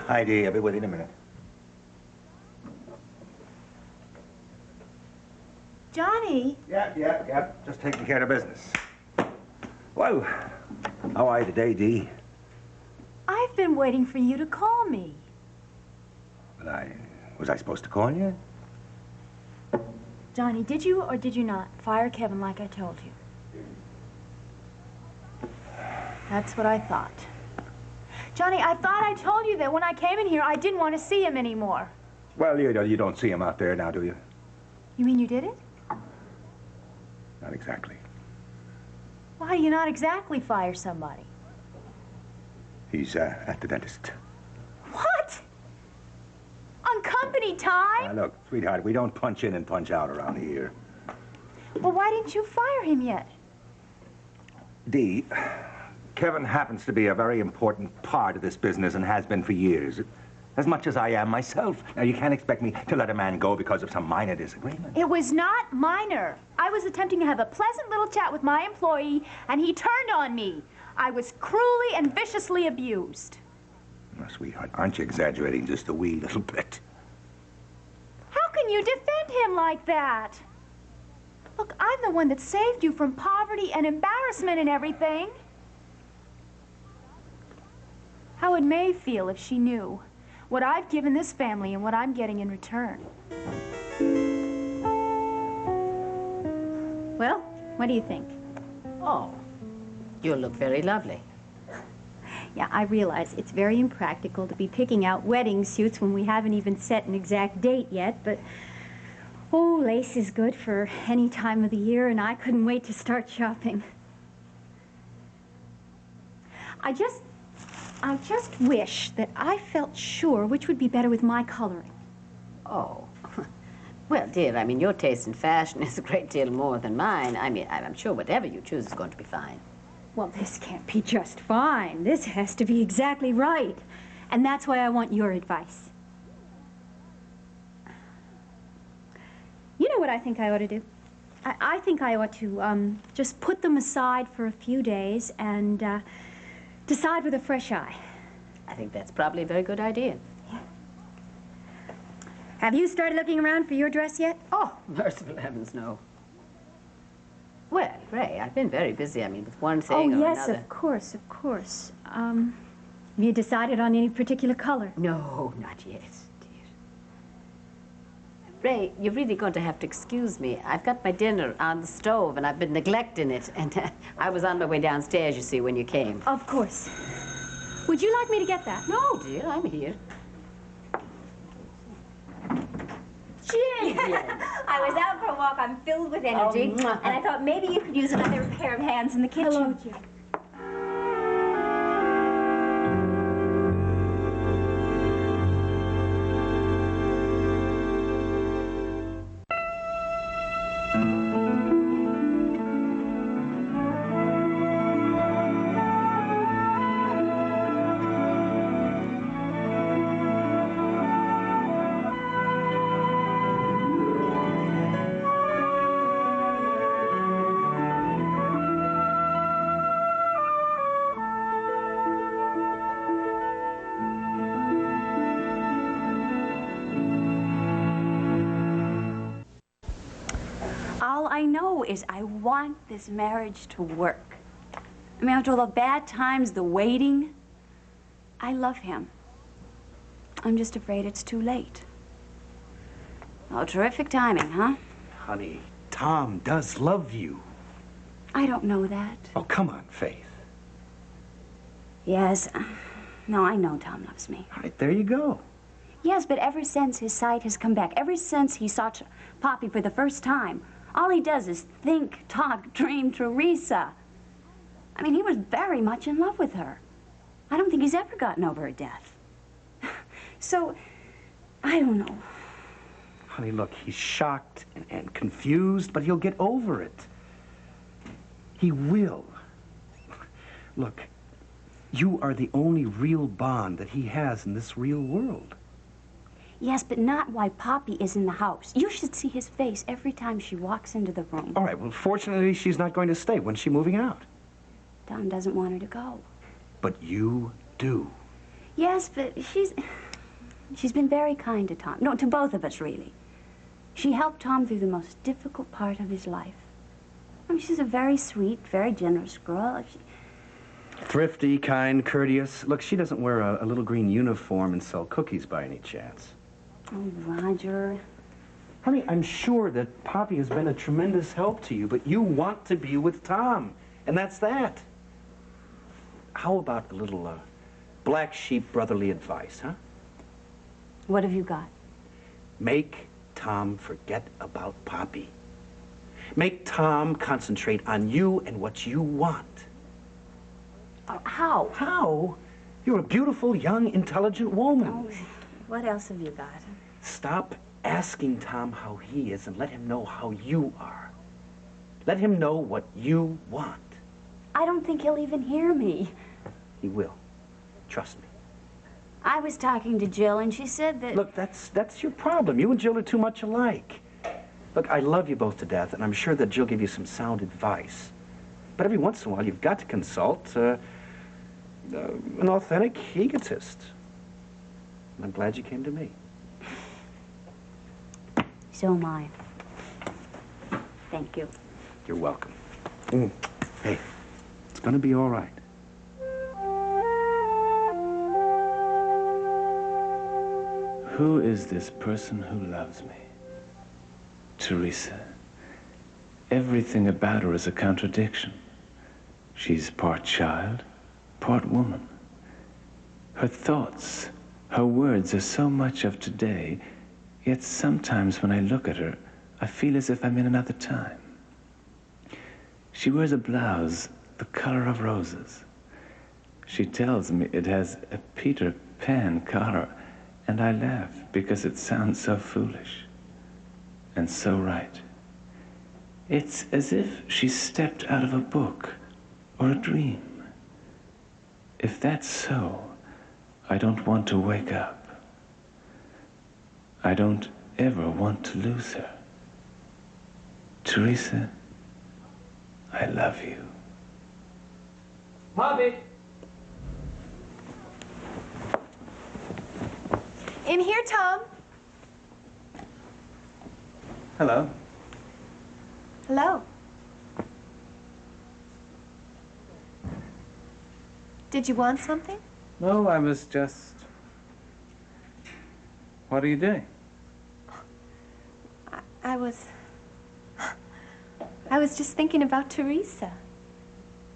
Hi, Dee. I'll be with you in a minute. Johnny? Yep. Just taking care of business. Whoa. How are you today, Dee? I've been waiting for you to call me. Well, was I supposed to call you? Johnny, did you or did you not fire Kevin like I told you? That's what I thought. Johnny, I thought I told you that when I came in here, I didn't want to see him anymore. Well, you don't see him out there now, do you? You mean you did it? Not exactly. Why do you not exactly fire somebody? He's at the dentist. What? On company time? Look, sweetheart, we don't punch in and punch out around here. Well, why didn't you fire him yet? Dee, Kevin happens to be a very important part of this business and has been for years. As much as I am myself. Now, you can't expect me to let a man go because of some minor disagreement. It was not minor. I was attempting to have a pleasant little chat with my employee, and he turned on me. I was cruelly and viciously abused. Now, sweetheart, aren't you exaggerating just a wee little bit? How can you defend him like that? Look, I'm the one that saved you from poverty and embarrassment and everything. How would May feel if she knew what I've given this family and what I'm getting in return? Well, what do you think? Oh, you look very lovely. Yeah, I realize it's very impractical to be picking out wedding suits when we haven't even set an exact date yet, but oh, lace is good for any time of the year, and I couldn't wait to start shopping. I just wish that I felt sure which would be better with my coloring. Oh. Well, dear, I mean, your taste in fashion is a great deal more than mine. I mean, I'm sure whatever you choose is going to be fine. Well, this can't be just fine. This has to be exactly right. And that's why I want your advice. You know what I think I ought to do? I think I ought to just put them aside for a few days and decide with a fresh eye. I think that's probably a very good idea. Yeah. Have you started looking around for your dress yet? Oh, merciful heavens, no. Well, Ray, I've been very busy, I mean, with one thing or yes, another. of course, of course. Have you decided on any particular color? No, not yet, dear. Ray, you're really going to have to excuse me. I've got my dinner on the stove, and I've been neglecting it. And I was on my way downstairs, you see, when you came. Of course. Would you like me to get that? No, dear, I'm here. Jim! I was out for a walk. I'm filled with energy. And I thought maybe you could use another pair of hands in the kitchen. Hello, Jim. All I know is I want this marriage to work. I mean, after all the bad times, the waiting, I love him. I'm just afraid it's too late. Oh, terrific timing, huh? Honey, Tom does love you. I don't know that. Oh, come on, Faith. Yes. No, I know Tom loves me. All right, there you go. Yes, but ever since his sight has come back, ever since he saw Poppy for the first time, all he does is think, talk, dream Teresa. I mean, he was very much in love with her. I don't think he's ever gotten over her death. So, I don't know. Honey, look, he's shocked and confused, but he'll get over it. He will. Look, you are the only real bond that he has in this real world. Yes, but not while Poppy is in the house. You should see his face every time she walks into the room. All right, well, fortunately, she's not going to stay. When's she moving out? Tom doesn't want her to go. But you do. Yes, but she's been very kind to Tom. No, to both of us, really. She helped Tom through the most difficult part of his life. I mean, she's a very sweet, very generous girl. Thrifty, kind, courteous. Look, she doesn't wear a little green uniform and sell cookies by any chance. Oh, Roger. Honey, I'm sure that Poppy has been a tremendous help to you, but you want to be with Tom, and that's that. How about a little black sheep brotherly advice, huh? What have you got? Make Tom forget about Poppy. Make Tom concentrate on you and what you want. How? How? You're a beautiful, young, intelligent woman. Oh, what else have you got? Stop asking Tom how he is and let him know how you are. Let him know what you want. I don't think he'll even hear me. He will. Trust me. I was talking to Jill, and she said that... Look, that's your problem. You and Jill are too much alike. Look, I love you both to death, and I'm sure that Jill gave you some sound advice. But every once in a while, you've got to consult an authentic egotist. And I'm glad you came to me. So am I. Thank you. You're welcome. Hey, it's gonna be all right. Who is this person who loves me? Teresa. Everything about her is a contradiction. She's part child, part woman. Her thoughts, her words are so much of today, yet sometimes when I look at her, I feel as if I'm in another time. She wears a blouse the color of roses. She tells me it has a Peter Pan collar, and I laugh because it sounds so foolish and so right. It's as if she stepped out of a book or a dream. If that's so, I don't want to wake up. I don't ever want to lose her. Teresa, I love you. Bobby! In here, Tom. Hello. Hello. Did you want something? No, I was just... What are you doing? I was just thinking about Teresa.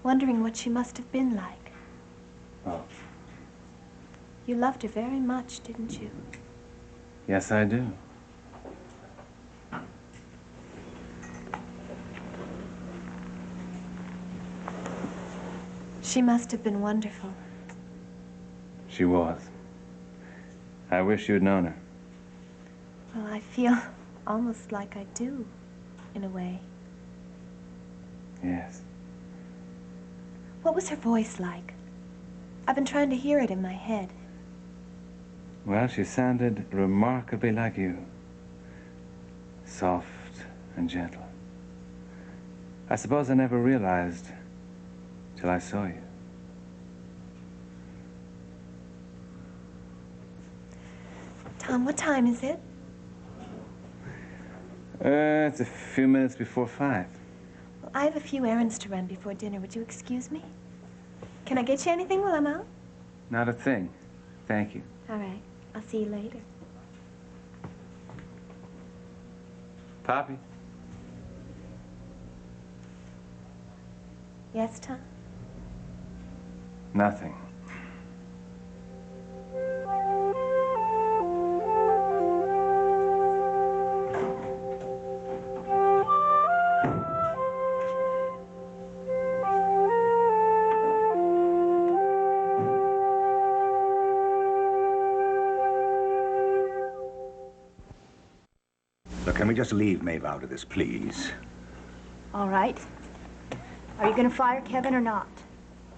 Wondering what she must have been like. Oh. You loved her very much, didn't you? Yes, I do. She must have been wonderful. She was. I wish you'd known her. Well, I feel almost like I do, in a way. Yes. What was her voice like? I've been trying to hear it in my head. Well, she sounded remarkably like you. Soft and gentle. I suppose I never realized till I saw you. Tom, what time is it? It's a few minutes before 5. Well, I have a few errands to run before dinner. Would you excuse me? Can I get you anything while I'm out? Not a thing. Thank you. All right. I'll see you later. Poppy? Yes, Tom? Nothing. Look, can we just leave Maeve out of this, please? All right. Are you going to fire Kevin or not?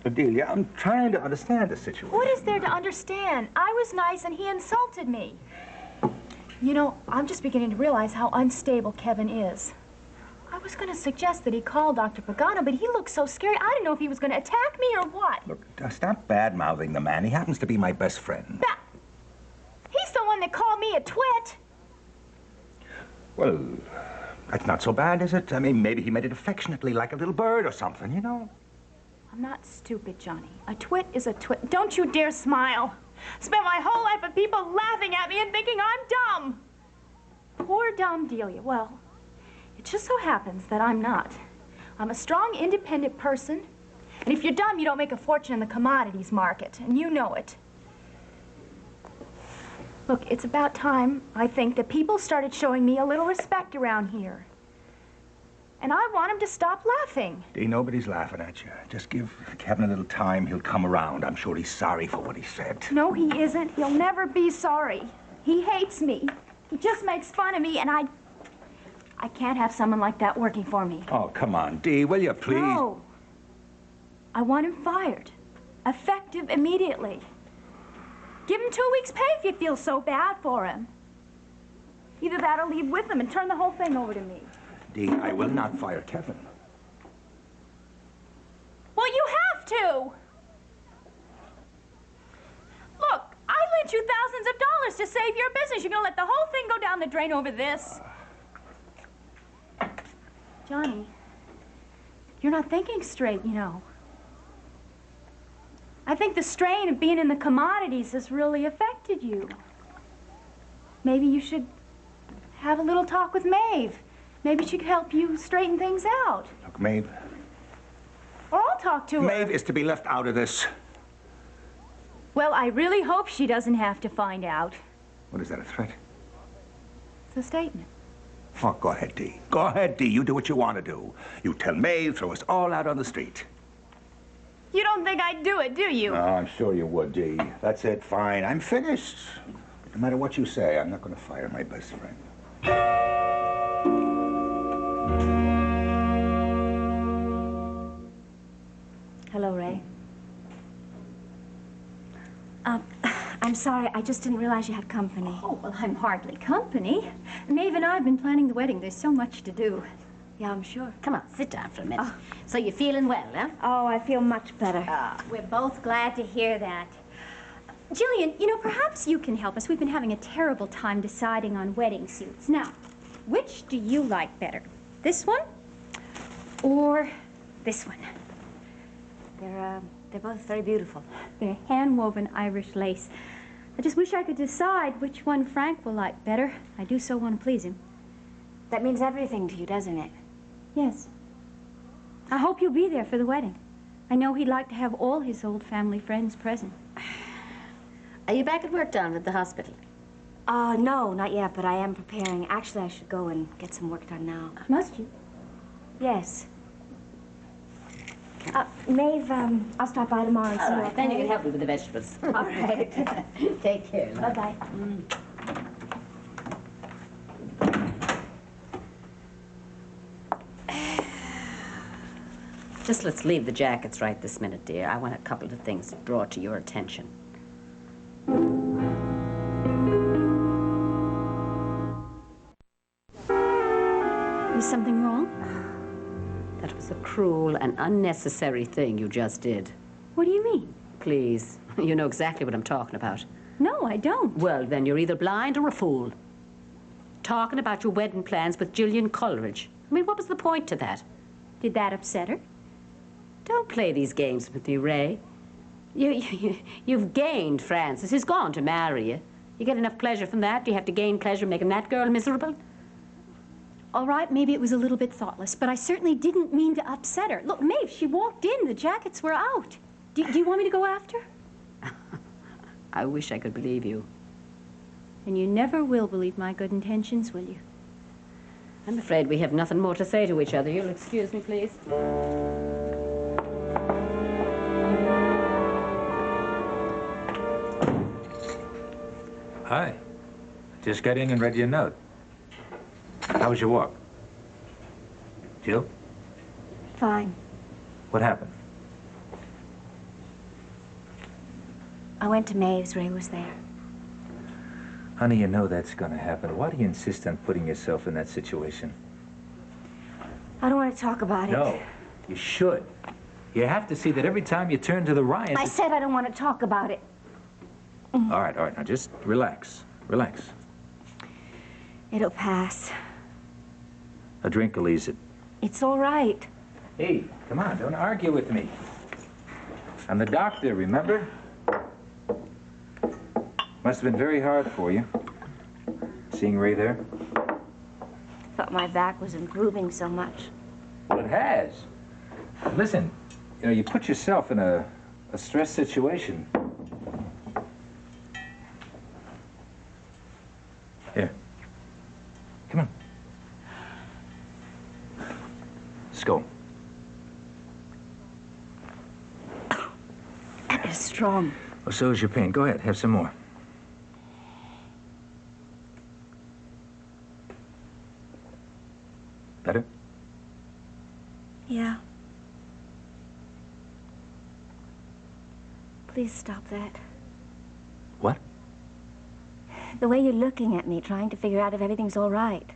Adelia, I'm trying to understand the situation. What is there to understand? I was nice and he insulted me. You know, I'm just beginning to realize how unstable Kevin is. I was going to suggest that he call Dr. Pagano, but he looked so scary. I didn't know if he was going to attack me or what. Look, stop bad-mouthing the man. He happens to be my best friend. He's the one that called me a twit. Well, that's not so bad, is it? I mean, maybe he made it affectionately, like a little bird or something, you know? I'm not stupid, Johnny. A twit is a twit. Don't you dare smile. Spent my whole life with people laughing at me and thinking I'm dumb. Poor dumb Delia. Well, it just so happens that I'm not. I'm a strong, independent person. And if you're dumb, you don't make a fortune in the commodities market. And you know it. Look, it's about time, I think, that people started showing me a little respect around here. And I want him to stop laughing. Dee, nobody's laughing at you. Just give Kevin a little time. He'll come around. I'm sure he's sorry for what he said. No, he isn't. He'll never be sorry. He hates me. He just makes fun of me, and I can't have someone like that working for me. Oh, come on, Dee, will you please? No. I want him fired. Effective immediately. Give him 2 weeks' pay if you feel so bad for him. Either that or leave with him and turn the whole thing over to me. Dee, I will not fire Kevin. Well, you have to. Look, I lent you thousands of dollars to save your business. You're going to let the whole thing go down the drain over this? Johnny, you're not thinking straight, you know. I think the strain of being in the commodities has really affected you. Maybe you should have a little talk with Maeve. Maybe she could help you straighten things out. Look, Maeve. Or I'll talk to her. Maeve is to be left out of this. Well, I really hope she doesn't have to find out. What is that, a threat? It's a statement. Oh, go ahead, Dee. Go ahead, Dee. You do what you want to do. You tell Maeve, throw us all out on the street. You don't think I'd do it, do you? Oh, I'm sure you would, Dee. That's it, fine. I'm finished. No matter what you say, I'm not going to fire my best friend. Hello, Ray. I'm sorry, I just didn't realize you had company. Oh, well, I'm hardly company. Maeve and I have been planning the wedding. There's so much to do. Yeah, I'm sure. Come on, sit down for a minute. So you're feeling well, huh? Oh, I feel much better. We're both glad to hear that. Jillian, you know, perhaps you can help us. We've been having a terrible time deciding on wedding suits. Now, which do you like better? This one or this one? They're both very beautiful. They're hand-woven Irish lace. I just wish I could decide which one Frank will like better. I do so want to please him. That means everything to you, doesn't it? Yes. I hope you'll be there for the wedding. I know he'd like to have all his old family friends present. Are you back at work, Don, at the hospital? No, not yet, but I am preparing. Actually, I should go and get some work done now. Must you? Yes. Maeve, I'll stop by tomorrow and see you. All right, then you can help me with the vegetables. All right. Take care. love. Bye-bye. Just let's leave the jackets right this minute, dear. I want a couple of things brought to your attention. Is something wrong? That was a cruel and unnecessary thing you just did. What do you mean? Please, you know exactly what I'm talking about. No, I don't. Well, then you're either blind or a fool. Talking about your wedding plans with Gillian Coleridge. I mean, what was the point to that? Did that upset her? Don't play these games with me, Ray. You've gained Francis. He's gone to marry you. You get enough pleasure from that? Do you have to gain pleasure making that girl miserable? All right, maybe it was a little bit thoughtless, but I certainly didn't mean to upset her. Look, Maeve, she walked in. The jackets were out. Do you want me to go after her? I wish I could believe you. And you never will believe my good intentions, will you? I'm afraid we have nothing more to say to each other. You'll excuse me, please. Hi. Just got in and read your note. How was your walk? Jill? Fine. What happened? I went to Maeve's. Ray was there. Honey, you know that's gonna happen. Why do you insist on putting yourself in that situation? I don't want to talk about it. No, you should. You have to see that every time you turn to the right... I said I don't want to talk about it. All right, now just relax. Relax. It'll pass. A drink will ease it. It's all right. Hey, come on, don't argue with me. I'm the doctor, remember? Must have been very hard for you, seeing Ray there. Thought my back was improving so much. Well, it has. Listen, you know, you put yourself in a stress situation. Here. Come on. Let's go. That is strong. Well, so is your pain. Go ahead, have some more. Better? Yeah. Please stop that. What? The way you're looking at me, trying to figure out if everything's all right.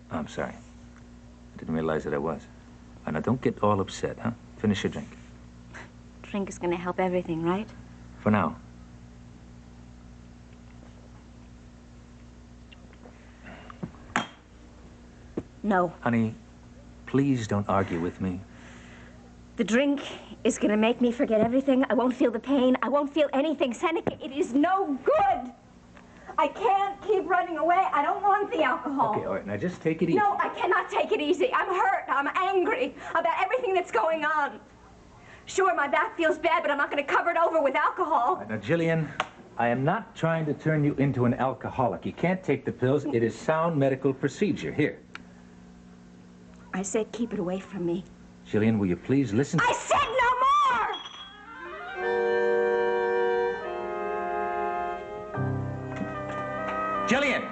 Oh, I'm sorry. I didn't realize that I was. Now, don't get all upset, huh? Finish your drink. Drink is going to help everything, right? For now. No. Honey, please don't argue with me. The drink is going to make me forget everything. I won't feel the pain. I won't feel anything. Seneca, it is no good. I can't keep running away. I don't want the alcohol. Okay, all right, now just take it easy. No, I cannot take it easy. I'm hurt. I'm angry about everything that's going on. Sure, my back feels bad, but I'm not going to cover it over with alcohol. All right, now, Jillian, I am not trying to turn you into an alcoholic. You can't take the pills. It is sound medical procedure. Here. I said keep it away from me. Jillian, will you please listen? I said no more! Jillian!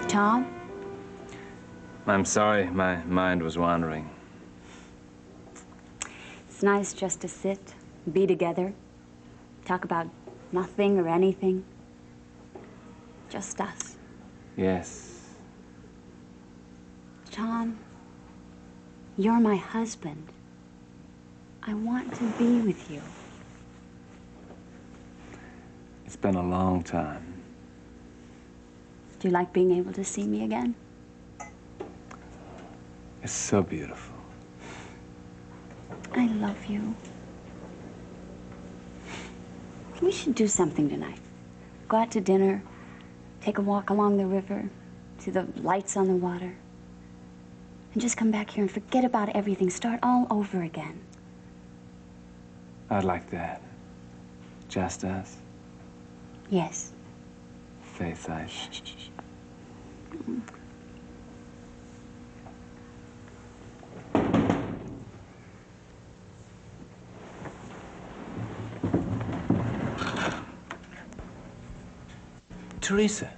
Tom? I'm sorry, my mind was wandering. It's nice just to sit, be together, talk about nothing or anything. Just us. Yes. Tom, you're my husband. I want to be with you. It's been a long time. Do you like being able to see me again? It's so beautiful. I love you. We should do something tonight. Go out to dinner, take a walk along the river, see the lights on the water, and just come back here and forget about everything. Start all over again. I'd like that. Just us. Yes. Faith, I... Teresa.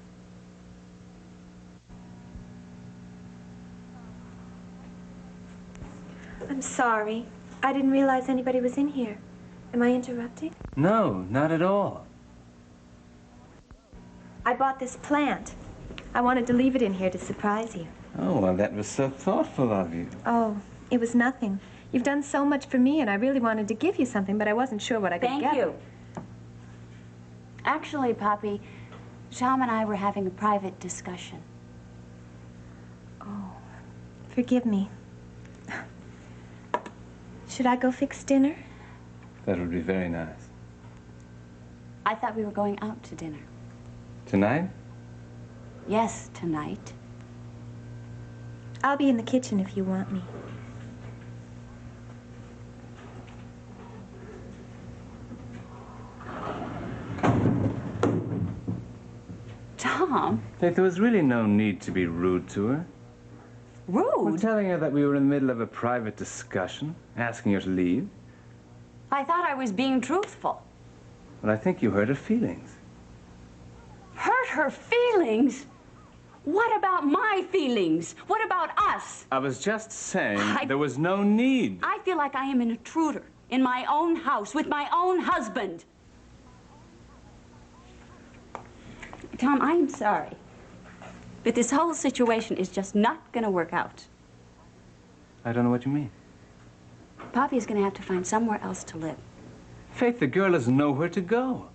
I'm sorry. I didn't realize anybody was in here. Am I interrupting? No, not at all. I bought this plant. I wanted to leave it in here to surprise you. Oh, well, that was so thoughtful of you. Oh, it was nothing. You've done so much for me, and I really wanted to give you something, but I wasn't sure what I could get. Thank you. Actually, Poppy, Sham and I were having a private discussion. Oh, forgive me. Should I go fix dinner? That would be very nice. I thought we were going out to dinner. Tonight? Yes, tonight. I'll be in the kitchen if you want me. Tom. Faith, there was really no need to be rude to her. Rude? I'm telling her that we were in the middle of a private discussion, asking her to leave. I thought I was being truthful. But I think you hurt her feelings. Hurt her feelings? What about my feelings? What about us? I was just saying there was no need. I feel like I am an intruder in my own house with my own husband. Tom, I'm sorry. But this whole situation is just not going to work out. I don't know what you mean. Poppy's going to have to find somewhere else to live. Faith, the girl has nowhere to go.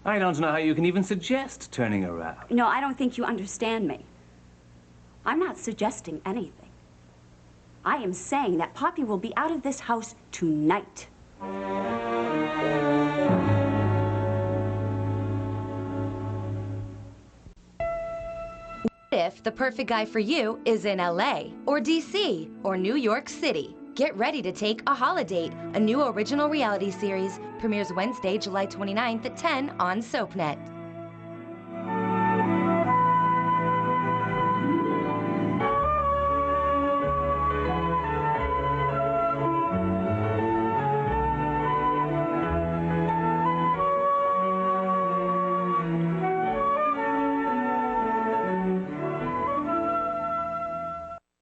I don't know how you can even suggest turning her out. No, I don't think you understand me. I'm not suggesting anything. I am saying that Poppy will be out of this house tonight. If the perfect guy for you is in LA or DC or New York City, get ready to take a holiday. A new original reality series premieres Wednesday, July 29th at 10 on SoapNet.